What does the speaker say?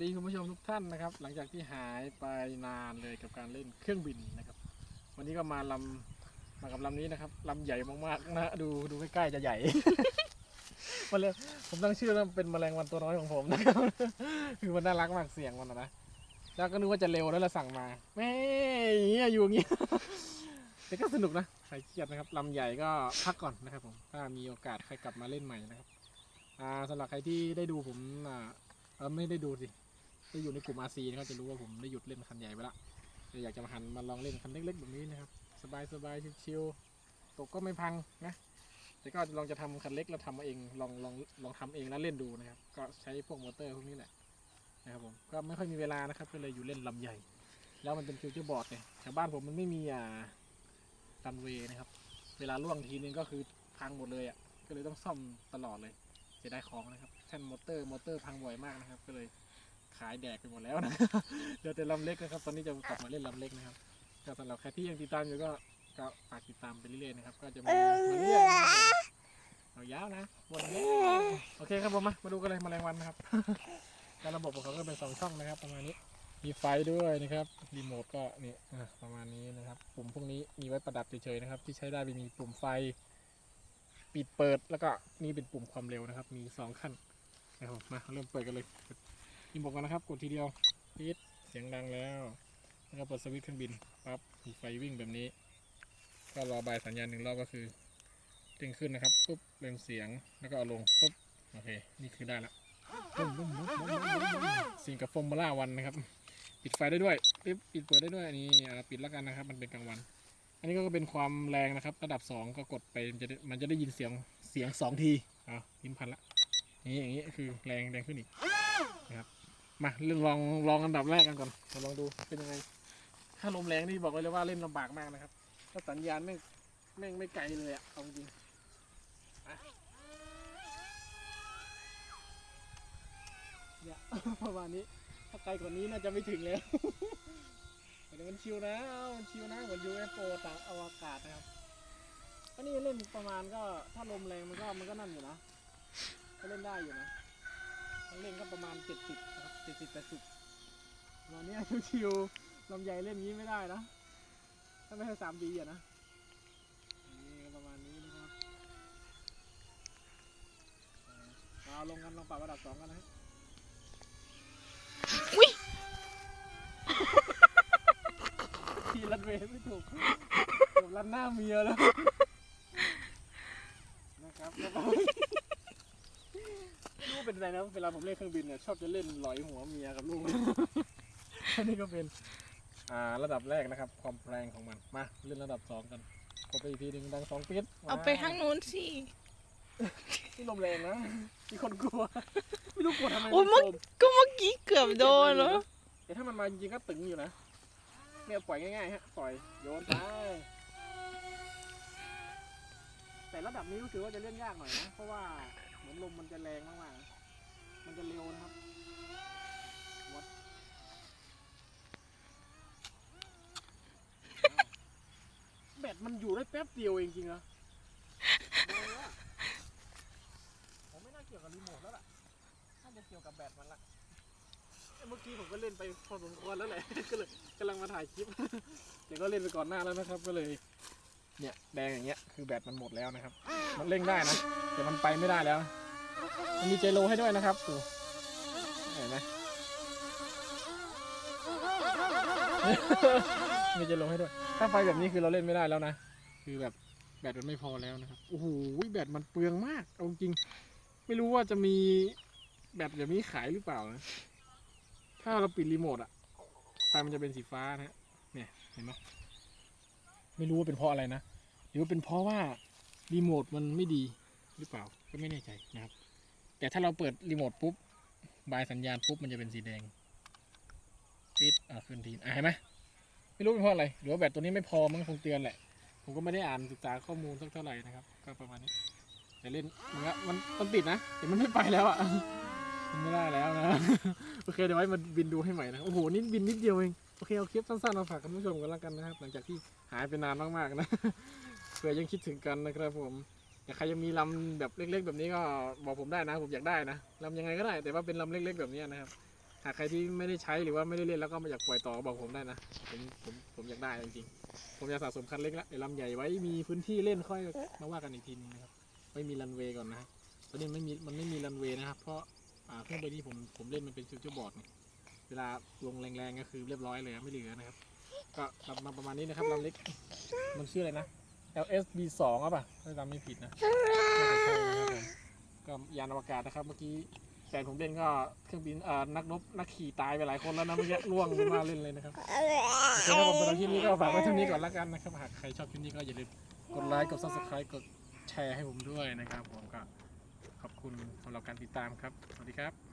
ดีคุณผู้ชมทุกท่านนะครับหลังจากที่หายไปนานเลยกับการเล่นเครื่องบินนะครับวันนี้ก็มากับลำนี้นะครับลำใหญ่มากๆนะดูใกล้ๆจะใหญ่ มันเลยผมตั้งชื่อว่าเป็นแมลงวันตัวน้อยของผมนะครับ คือมันน่ารักมากเสียงมันนะแล้วก็นึกว่าจะเร็วแล้วเราสั่งมาแม่อย่างเงี้ยอยู่อย่างเงี้ย แต่ก็สนุกนะใครเครียดนะครับลำใหญ่ก็พักก่อนนะครับผมถ้ามีโอกาสใครกลับมาเล่นใหม่นะครับสำหรับใครที่ได้ดูผมไม่ได้ดูสิได้อยู่ในกลุ่ม RC นะครับจะรู้ว่าผมได้หยุดเล่นคันใหญ่ไปละอยากจะมาหันมาลองเล่นคันเล็กๆแบบนี้นะครับสบายชิวๆตกก็ไม่พังนะแต่ก็ลองจะทำคันเล็กแล้วทำมาเองลองทำเองแล้วเล่นดูนะครับก็ใช้พวกมอเตอร์พวกนี้แหละนะครับผมก็ไม่ค่อยมีเวลานะครับก็เลยอยู่เล่นลำใหญ่แล้วมันเป็นฟิวเจอร์บอร์ดเนี่ยแถวบ้านผมมันไม่มีรันเวย์นะครับเวลาล่วงทีนึงก็คือพังหมดเลยก็เลยต้องซ่อมตลอดเลยจะได้ของนะครับแท่นมอเตอร์พังบ่อยมากนะครับก็เลยขายแดกไปหมดแล้วนะเดี๋ยวแต่ลำเล็กนะครับตอนนี้จะกลับมาเล่นลำเล็กนะครับก็สำหรับใครที่ยังติดตามอยู่ก็ฝากติดตามไปเรื่อยๆนะครับก็จะมาเรื่อยๆเอายาวนะวันนี้โอเคครับผมมาดูกันเลยแมลงวันนะครับ การระบบของเขาก็เป็น2 ช่องนะครับประมาณนี้มีไฟด้วยนะครับรีโมทก็นี่ประมาณนี้นะครับปุ่มพวกนี้มีไว้ประดับเฉยๆนะครับที่ใช้ได้มีปุ่มไฟปิดเปิดแล้วก็นี่เป็นปุ่มความเร็วนะครับมี2 ขั้นนะครับมาเริ่มเปิดกันเลยรีโมทกันนะครับกดทีเดียวปิดเสียงดังแล้วก็เปิดสวิตช์เครื่องบินปั๊บมีไฟวิ่งแบบนี้ก็รอบายสัญญาณ1 รอบก็คือเด้งขึ้นนะครับปุ๊บเริ่มเสียงแล้วก็เอาลงปุ๊บโอเคนี่คือได้ละสิ่งกับฟอร์มูล่าวันนะครับปิดไฟได้ด้วยปิดเปิดได้ด้วยอันนี้ปิดแล้วกันนะครับมันเป็นกลางวันอันนี้ก็เป็นความแรงนะครับระดับ2ก็กดไปมันจะได้ยินเสียง2 ทียิ้มพันละนี่อย่างนี้คือแรงขึ้นอีกนะครับมาเรื่องลองอันดับแรกกันก่อนมาลองดูเป็นยังไงถ้าลมแรงนี่บอกเลยว่าเล่นลำบากมากนะครับถ้าสัญญาณแม่งไม่ไกลเลยเอาจริงเนี่ย ประมาณนี้ถ้าไกลกว่านี้น่าจะไม่ถึงแล้วแต่มันชิวนะเหมือน UFO ต่างอวกาศนะครับอันนี้เล่นประมาณก็ถ้าลมแรงมันก็นั่นอยู่นะก็เล่นได้อยู่นะเล่นก็ประมาณ70นะครับ70-80วันนี้ชิวๆลำใหญ่เล่นงี้ไม่ได้นะถ้าไม่ใช่3Dนะนี่ประมาณนี้นะครับเอาลองปรับระดับ2กันนะทีรันเวย์ไม่ถูกผมรันหน้าเมียแล้วนะครับลูกเป็นไรนะเวลาผมเล่นเครื่องบินเนี่ยชอบจะเล่นลอยหัวเมียกับลูก อันนี้ก็เป็นระดับแรกนะครับความแรงของมันมาเล่นระดับ2กันกดไปอีกทีหนึ่งดัง2 ปี๊ดเอาไปทางนู้นสิ ที่ลมแรงนะมีคนกลัวไม่รู้กลัวทำไม โอ้ยเมื่อกี้เกือบโดนแล้วแต่ถ้ามันมาจริงๆก็ตึงอยู่นะเนี่ยปล่อยง่ายๆฮะปล่อยโยนไปแต่ระดับนี้รู้สึกว่าจะเล่นยากหน่อยนะเพราะว่าเหมือนลมมันจะแรงมากๆมันจะเร็วนะครับวัดแบตมันอยู่ได้แป๊บเดียวเองจริงเหรอผมไม่น่าเกี่ยวกับรีโมทแล้วล่ะน่าจะเกี่ยวกับแบตมันละเมื่อกี้ผมก็เล่นไปพอสมควรแล้วแหละ ก็เลยกำลังมาถ่ายคลิปแต่ก็เล่นไปก่อนหน้าแล้วนะครับก็เลยเนี่ยแดงอย่างเงี้ยคือแบตมันหมดแล้วนะครับมันเร่งได้นะแต่มันไปไม่ได้แล้วมันมีเจโลให้ด้วยนะครับดูเห็นไหม มีเจโลให้ด้วยถ้าไฟแบบนี้คือเราเล่นไม่ได้แล้วนะคือแบบแบตมันไม่พอแล้วนะครับโอ้โหแบตมันเปลืองมากเอาจริงไม่รู้ว่าจะมีแบตแบบนี้ขายหรือเปล่านะถ้าเราปิดรีโมทไฟมันจะเป็นสีฟ้านะเนี่ยเห็นไหมไม่รู้ว่าเป็นเพราะอะไรนะหรือว่าเป็นเพราะว่ารีโมทมันไม่ดีหรือเปล่าก็ไม่แน่ใจนะครับแต่ถ้าเราเปิดรีโมทปุ๊บบายสัญญาณปุ๊บมันจะเป็นสีแดงปิดขึ้นทีเห็นไหมไม่รู้เป็นเพราะอะไรหรือว่าแบตตัวนี้ไม่พอมันคงเตือนแหละผมก็ไม่ได้อ่านศึกษาข้อมูลสักเท่าไหร่นะครับก็ประมาณนี้แต่เล่นมันติดนะแต่มันไม่ไปแล้วมันไม่ได้แล้วนะ โอเคเดี๋ยวไว้มาบินดูให้ใหม่นะโอ้โหนี่บินนิดเดียวเองโอเคเอาคลิปสั้นๆมาฝากคุณผู้ชมกันแล้วกันนะครับหลังจากที่หายไปนานมากๆนะ เผื่อยังคิดถึงกันนะครับผมแต่ใครยังมีลำแบบเล็กๆแบบนี้ก็บอกผมได้นะผมอยากได้นะลำยังไงก็ได้แต่ว่าเป็นลำเล็กๆแบบนี้นะครับ หากใครที่ไม่ได้ใช้หรือว่าไม่ได้เล่นแล้วก็ไม่อยากปล่อยต่อก็บอกผมได้นะผมอยากได้จริงๆผมอยากสะสมคันเล็กละเดี๋ยวลำใหญ่ไว้มีพื้นที่เล่นค่อยมาว่ากันอีกทีนึงนะครับไม่มีรันเวย์ก่อนนะตอนนี้มันไม่มีรันเวย์นะครับเพราะเครื่องใบนี้ผมเล่นมันเป็นฟิวเจอร์บอร์ดเนี่ยเวลาลงแรงๆก็คือเรียบร้อยเลยไม่เหลือนะครับก็มาประมาณนี้นะครับลำเล็กมันชื่ออะไรนะ LSB2 ป่ะถ้าจำไม่ผิดนะน่าจะใช่นะครับผมก็ยานอวกาศนะครับเมื่อกี้แฟนผมเล่นก็เครื่องบินนักรบนักขี่ตายไปหลายคนแล้วนะเมื่อกี้ล่วงลงมาเล่นเลยนะครับโอเคครับผมสำหรับคลิปนี้ก็ฝากไว้เท่านี้ก่อนแล้วกันนะครับหากใครชอบคลิปนี้ก็อย่าลืมกดไลค์กด Subscribe กดแชร์ให้ผมด้วยนะครับผมก็ขอบคุณสำหรับการติดตามครับสวัสดีครับ